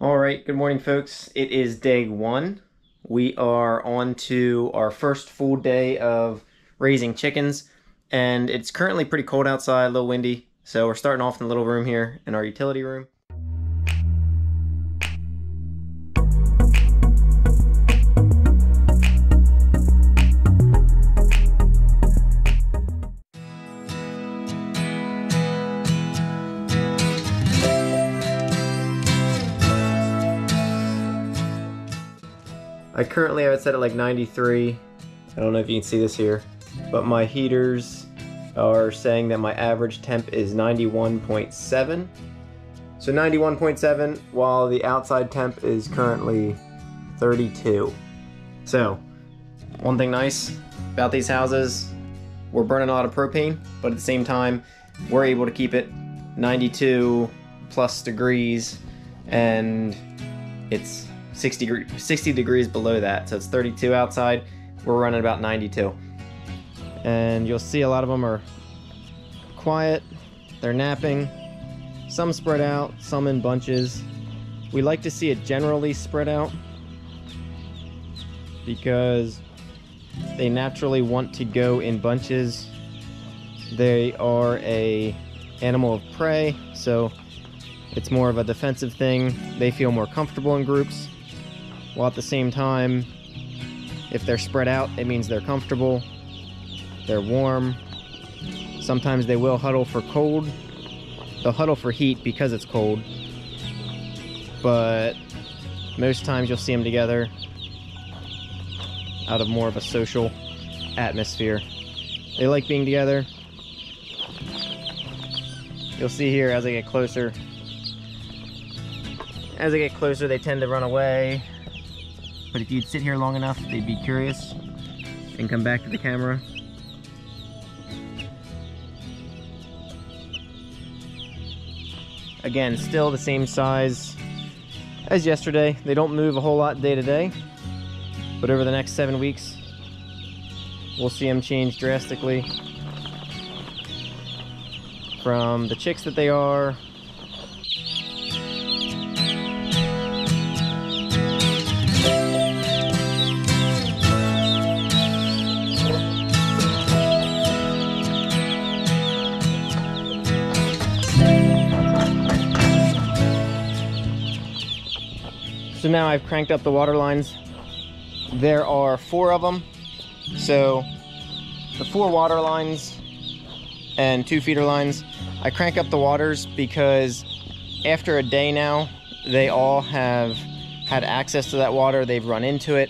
All right, good morning, folks. It is day one. We are on to our first full day of raising chickens, and it's currently pretty cold outside, a little windy, so we're starting off in the little room here in our utility room. I currently have it set at like 93. I don't know if you can see this here, but my heaters are saying that my average temp is 91.7. So 91.7 while the outside temp is currently 32. So one thing nice about these houses, we're burning a lot of propane, but at the same time, we're able to keep it 92 plus degrees, and it's 60 degrees below that, so it's 32 outside. We're running about 92, and you'll see a lot of them are quiet. They're napping, some spread out, some in bunches. We like to see it generally spread out because they naturally want to go in bunches. They are a animal of prey, so it's more of a defensive thing. They feel more comfortable in groups, while at the same time, if they're spread out, it means they're comfortable, they're warm. Sometimes they will huddle for cold. They'll huddle for heat because it's cold, but most times you'll see them together out of more of a social atmosphere. They like being together. You'll see here as they get closer, they tend to run away. But if you'd sit here long enough, they'd be curious and come back to the camera. Again, still the same size as yesterday. They don't move a whole lot day to day, but over the next 7 weeks, we'll see them change drastically from the chicks that they are. So now I've cranked up the water lines. There are 4 of them. So the 4 water lines and 2 feeder lines. I crank up the waters because after a day now, they all have had access to that water. They've run into it.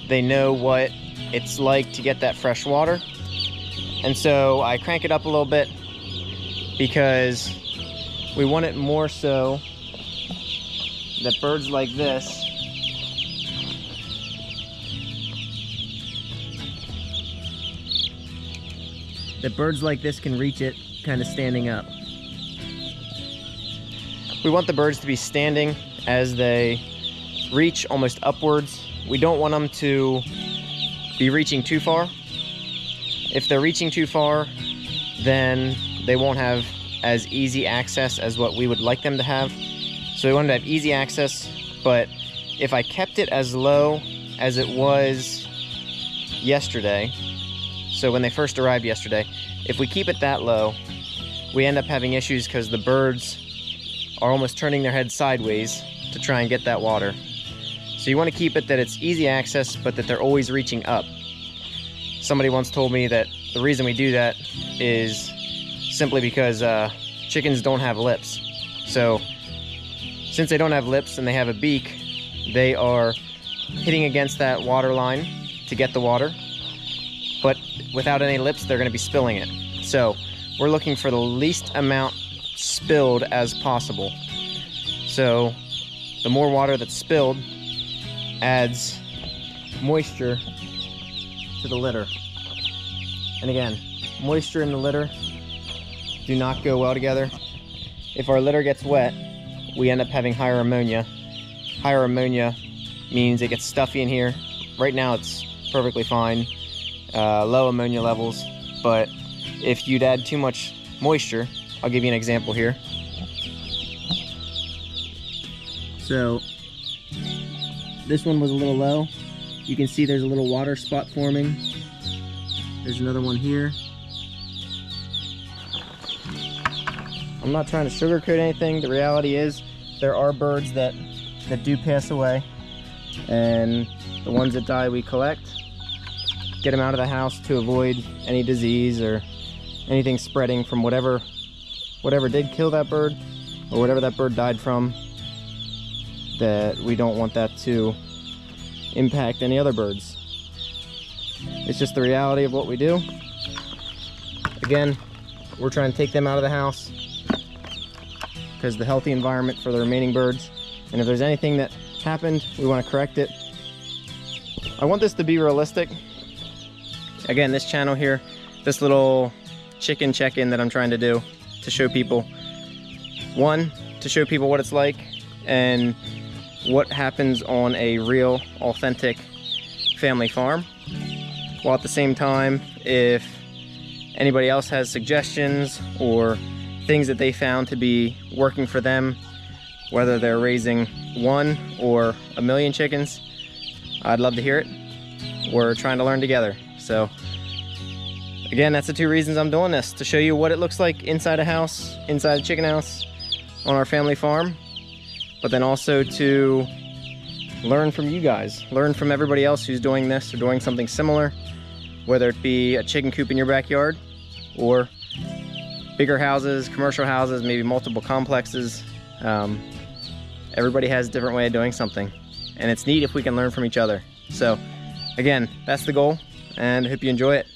They know what it's like to get that fresh water. And so I crank it up a little bit because we want it more so that birds like this can reach it kind of standing up. We want the birds to be standing as they reach almost upwards. We don't want them to be reaching too far. If they're reaching too far, then they won't have as easy access as what we would like them to have. So we wanted to have easy access, but if I kept it as low as it was yesterday, so when they first arrived yesterday, if we keep it that low, we end up having issues because the birds are almost turning their heads sideways to try and get that water. So you want to keep it that it's easy access, but that they're always reaching up. Somebody once told me that the reason we do that is simply because chickens don't have lips. So since they don't have lips and they have a beak, they are hitting against that water line to get the water, but without any lips, they're going to be spilling it. So we're looking for the least amount spilled as possible. So the more water that's spilled adds moisture to the litter. And again, moisture and the litter do not go well together. If our litter gets wet, we end up having higher ammonia. Higher ammonia means it gets stuffy in here. Right now it's perfectly fine, low ammonia levels, but if you'd add too much moisture, I'll give you an example here. So this one was a little low. You can see there's a little water spot forming. There's another one here. I'm not trying to sugarcoat anything. The reality is there are birds that do pass away, and the ones that die we collect, get them out of the house to avoid any disease or anything spreading from whatever did kill that bird or whatever that bird died from, that we don't want that to impact any other birds. It's just the reality of what we do. Again, we're trying to take them out of the house because the healthy environment for the remaining birds, and if there's anything that happened, we want to correct it. I want this to be realistic. Again, this channel here, this little chicken check-in that I'm trying to do to show people, one, to show people what it's like and what happens on a real, authentic family farm, while at the same time, if anybody else has suggestions or things that they found to be working for them, whether they're raising 1 or 1,000,000 chickens, I'd love to hear it. We're trying to learn together. So again, that's the 2 reasons I'm doing this, to show you what it looks like inside a house, inside a chicken house on our family farm, but then also to learn from you guys, learn from everybody else who's doing this or doing something similar, whether it be a chicken coop in your backyard or bigger houses, commercial houses, maybe multiple complexes. Everybody has a different way of doing something, and it's neat if we can learn from each other. So again, that's the goal, and I hope you enjoy it.